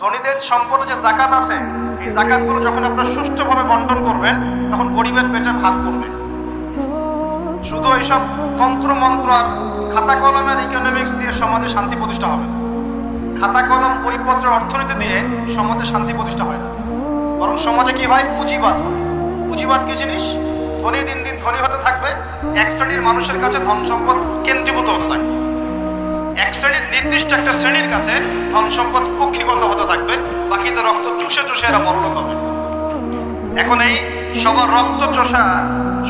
ধনীদের সম্পদে যে যাকাত আছে, এই যাকাতগুলো যখন আপনারা সুষ্ঠুভাবে বন্টন করবেন, তখন গরিবের পেটে ভাত পড়বে। শুধু এইসব তন্ত্র মন্ত্র আর খাতা কলমের ইকোনমিক্স দিয়ে সমাজে শান্তি প্রতিষ্ঠা হবে না। খাতা কলম বইপত্রের অর্থনীতি দিয়ে সমাজে শান্তি প্রতিষ্ঠা হয় না, বরং সমাজে কি হয়? পুঁজিবাদ হয়। পুঁজিবাদ কি জিনিস? ধনী দিন দিন ধনী হতে থাকবে, এক শ্রেণীর মানুষের কাছে ধন সম্পদ কেন্দ্রীভূত হতে থাকবে, এক শ্রেণীর নির্দিষ্ট একটা শ্রেণীর কাছে ধন সম্পদ কক্ষিগত হতে থাকবে, বাকিদের রক্ত চুষে চুষে এরা বড়লোক হবে। এখন এই সবার রক্ত চোষা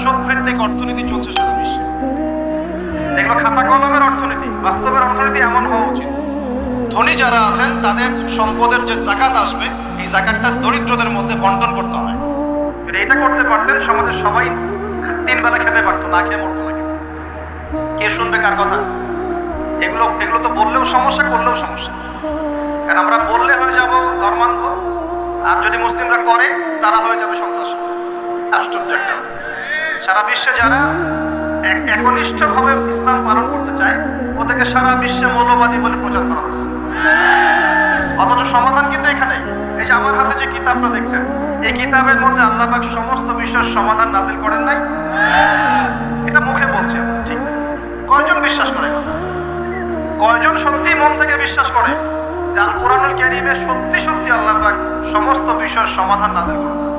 সুদভিত্তিক অর্থনীতি চলছে সারা বিশ্বে। এগুলো খাতা কলমের অর্থনীতি। বাস্তবের অর্থনীতি এমন হওয়া উচিত, ধনী যারা আছেন তাদের সম্পদের যে যাকাত আসবে, এই যাকাতটা দরিদ্রদের মধ্যে বন্টন করতে হয়। এটা করতে পারতেন, সমাজের সবাই 3 বেলা খেতে পারতো, না খেয়ে মরতো না। কে শুনবে কার কথা? এগুলো তো বললেও সমস্যা, করলেও সমস্যা। কারণ আমরা বললে হয়ে যাব ধর্মান্ধ, আর যদি মুসলিমরা করে তারা হয়ে যাবে সন্ত্রাসী। আশ্চর্য একটা অবস্থা। সারা বিশ্বে যারা একনিষ্ঠভাবে ইসলাম পালন করতে চায়, ওদেরকে সারা বিশ্বে মৌলবাদী বলে প্রচার করা হচ্ছে। অথচ সমাধান কিন্তু এখানেই। এই যে আমার হাতে যে কিতাবটা দেখছেন, এই কিতাবের মধ্যে আল্লাহ পাক সমস্ত বিষয়ের সমাধান নাজিল করেন নাই? এটা মুখে বলছে, ঠিক। কয়জন বিশ্বাস করে? কয়জন সত্যি মন থেকে বিশ্বাস করে যে আল কোরআনুল কারীমে সত্যি সত্যি আল্লাহ পাক সমস্ত বিষয়ের সমাধান নাজিল করেছেন?